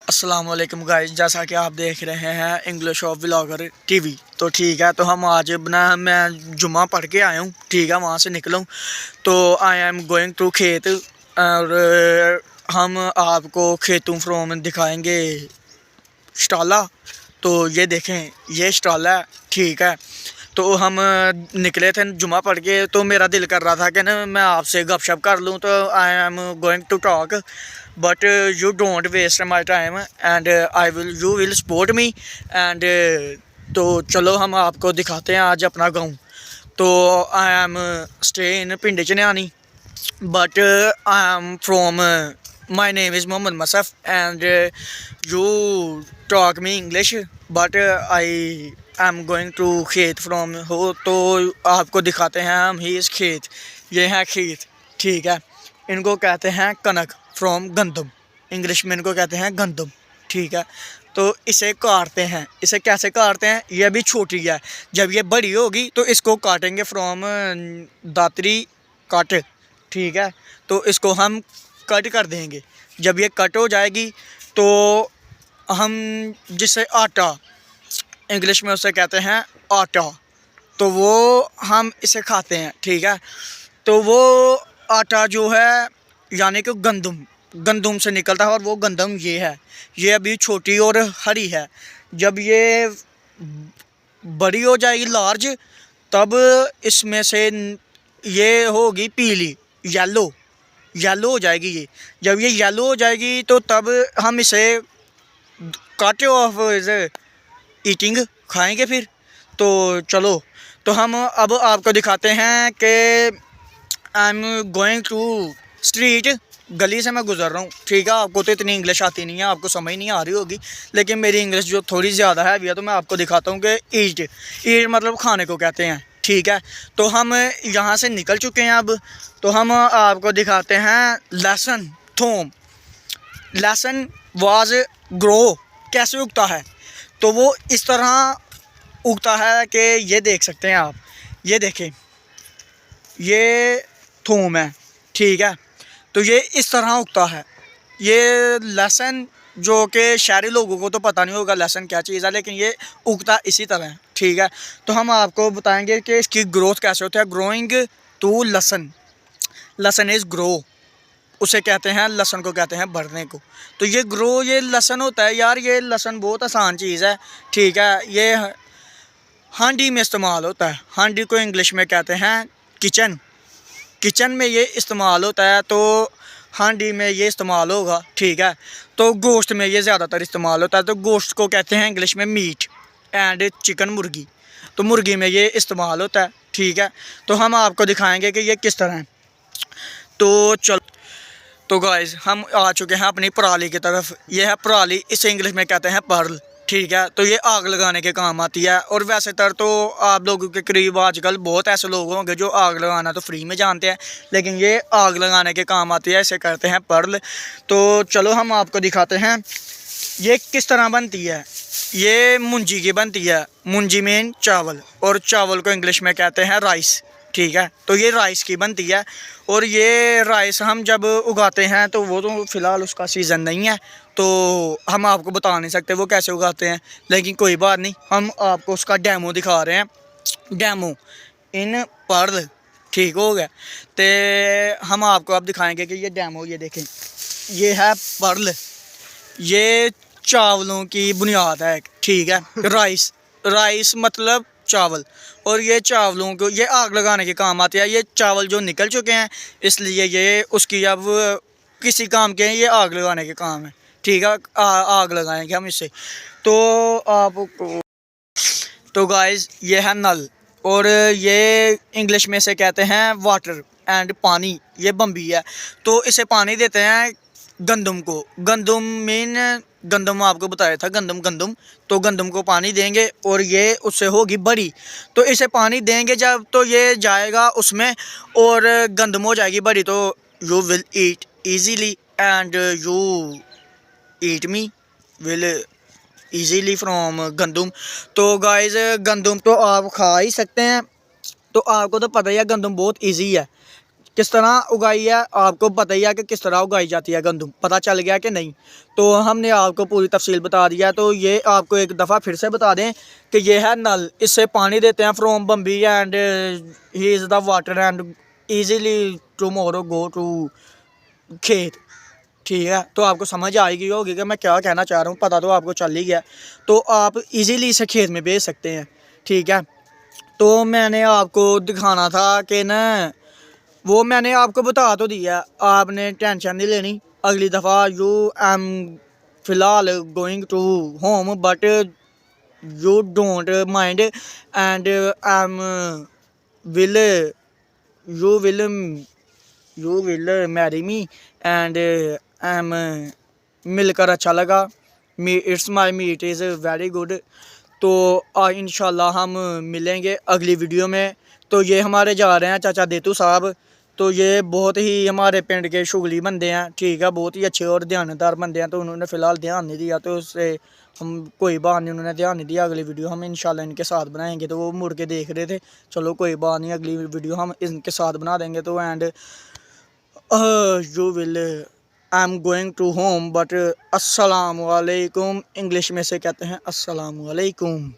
अस्सलाम वालेकुम गाइस, जैसा कि आप देख रहे हैं इंग्लिश ऑफ व्लॉगर टीवी। तो ठीक है, तो हम आज मैं जुम्मा पढ़ के आया हूँ। ठीक है, वहाँ से निकला हूँ तो आई एम गोइंग टू खेत। और हम आपको खेतों फ्रॉम दिखाएंगे स्टाला। तो ये देखें, ये स्टाला है। ठीक है, तो हम निकले थे जुम्मा पढ़ के, तो मेरा दिल कर रहा था कि ना मैं आपसे गपशप कर लूँ। तो I am going to talk but you don't waste my time and you will support me and तो चलो हम आपको दिखाते हैं आज अपना गाँव। तो I M stay in Pind Chanyani but I am from my name is Mohammad Masaf and you talk me English but I am going to खेत फ्रॉम हो। तो आपको दिखाते हैं हम ही इस खेत। ये है खेत। ठीक है, इनको कहते हैं कनक फ्रॉम गंदम। इंग्लिश में इनको कहते हैं गंदम। ठीक है, तो इसे काटते हैं। इसे कैसे काटते हैं? ये अभी छोटी है, जब ये बड़ी होगी तो इसको काटेंगे फ्रॉम दातरी कट। ठीक है, तो इसको हम कट कर देंगे। जब ये कट हो जाएगी तो हम जिसे आटा, इंग्लिश में उसे कहते हैं आटा, तो वो हम इसे खाते हैं। ठीक है, तो वो आटा जो है यानी कि गंदम से निकलता है और वो गंदम ये है। ये अभी छोटी और हरी है। जब ये बड़ी हो जाएगी लार्ज, तब इसमें से ये होगी पीली, येलो हो जाएगी ये। जब ये येलो हो जाएगी तो तब हम इसे काटे ऑफ इज ईटिंग खाएंगे फिर। तो चलो, तो हम अब आपको दिखाते हैं कि I am going to street. गली से मैं गुजर रहा हूँ। ठीक है, आपको तो इतनी इंग्लिश आती नहीं है, आपको समझ नहीं आ रही होगी, लेकिन मेरी इंग्लिश जो थोड़ी ज़्यादा है अभी, तो मैं आपको दिखाता हूँ कि ईट मतलब खाने को कहते हैं। ठीक है, तो हम यहाँ से निकल चुके हैं अब। तो हम आपको दिखाते हैं लहसुन थोम। लहसुन वाज ग्रो कैसे उगता है? तो वो इस तरह उगता है कि ये देख सकते हैं आप, ये देखें, ये थूम है। ठीक है, तो ये इस तरह उगता है। ये लहसुन जो कि शहरी लोगों को तो पता नहीं होगा लहसुन क्या चीज़ है, लेकिन ये उगता इसी तरह है। ठीक है, तो हम आपको बताएंगे कि इसकी ग्रोथ कैसे होती है। ग्रोइंग टू लहसुन, लहसुन इज़ ग्रो, उसे कहते हैं, लहसुन को कहते हैं बढ़ने को। तो ये ग्रो, ये लहसुन होता है यार। ये लहसुन बहुत आसान चीज़ है। ठीक है, ये हांडी में इस्तेमाल होता है। हांडी को इंग्लिश में कहते हैं किचन। किचन में ये इस्तेमाल होता है, तो हांडी में ये इस्तेमाल होगा। ठीक है, तो गोश्त में ये ज़्यादातर इस्तेमाल होता है। तो गोश्त को कहते हैं इंग्लिश में मीट एंड चिकन, मुर्गी। तो मुर्गी में ये इस्तेमाल होता है। ठीक है, तो हम आपको दिखाएंगे कि ये किस तरह है। तो चलो, तो गाइस हम आ चुके हैं अपनी पराली की तरफ। ये है पराली, इसे इंग्लिश में कहते हैं पर्ल। ठीक है, तो ये आग लगाने के काम आती है। और वैसे तो आप लोगों के करीब आजकल बहुत ऐसे लोग होंगे जो आग लगाना तो फ्री में जानते हैं, लेकिन ये आग लगाने के काम आती है, इसे कहते हैं पर्ल। तो चलो हम आपको दिखाते हैं ये किस तरह बनती है। ये मुंजी की बनती है। मुंजी मीन चावल, और चावल को इंग्लिश में कहते हैं राइस। ठीक है, तो ये राइस की बनती है। और ये राइस हम जब उगाते हैं तो वो तो फ़िलहाल उसका सीज़न नहीं है, तो हम आपको बता नहीं सकते वो कैसे उगाते हैं, लेकिन कोई बात नहीं, हम आपको उसका डेमो दिखा रहे हैं। डेमो इन पर्ल। ठीक हो गया, तो हम आपको अब दिखाएंगे कि ये डेमो, ये देखें, ये है पर्ल। ये चावलों की बुनियाद है। ठीक है, राइस मतलब चावल, और ये चावलों को ये आग लगाने के काम आते हैं। ये चावल जो निकल चुके हैं, इसलिए ये उसकी अब किसी काम के हैं, ये आग लगाने के काम है। ठीक है, आग लगाएंगे हम इससे। तो आपको, तो गाइस ये है नल, और ये इंग्लिश में से कहते हैं वाटर एंड पानी। ये बम्बी है, तो इसे पानी देते हैं गंदम को। गंदम मीन गंदम आपको बताया था, गंदम। तो गंदम को पानी देंगे और ये उससे होगी बड़ी, तो इसे पानी देंगे जब, तो ये जाएगा उसमें और गंदम हो जाएगी बड़ी। तो you will eat easily and you eat me will easily from गंदम। तो गाइस गंदम तो आप खा ही सकते हैं, तो आपको तो पता ही है गंदम बहुत ईजी है। किस तरह उगाई है, आपको पता ही है कि किस तरह उगाई जाती है गंदम, पता चल गया कि नहीं। तो हमने आपको पूरी तफसील बता दिया। तो ये आपको एक दफ़ा फिर से बता दें कि ये है नल, इससे पानी देते हैं from Bambi and he is the water and easily tomorrow go to खेत। ठीक है, तो आपको समझ आएगी होगी कि मैं क्या कहना चाह रहा हूँ, पता तो आपको चल ही गया। तो आप इजीली इसे खेत में भेज सकते हैं। ठीक है, तो मैंने आपको दिखाना था कि ना, वो मैंने आपको बता तो दिया, आपने टेंशन नहीं लेनी। अगली दफ़ा यू एम फ़िलहाल going to home but you don't mind and am will you will you will marry me and am मिलकर अच्छा लगा। It's my meet is very good. तो इंशाल्लाह हम मिलेंगे अगली वीडियो में। तो ये हमारे जा रहे हैं चाचा देतू साहब। तो ये बहुत ही हमारे पिंड के शुगली बंदे हैं। ठीक है, बहुत ही अच्छे और ध्यानदार बंदे हैं। तो उन्होंने फ़िलहाल ध्यान नहीं दिया, तो उससे हम कोई बात नहीं, उन्होंने ध्यान नहीं दिया। अगली वीडियो हम इंशाल्लाह इनके साथ बनाएंगे। तो वो मुड़ के देख रहे थे, चलो कोई बात नहीं, अगली वीडियो हम इनके साथ बना देंगे। तो and you will I am going to home but अस्सलाम वालेकुम, इंग्लिश में से कहते हैं अस्सलाम वालेकुम।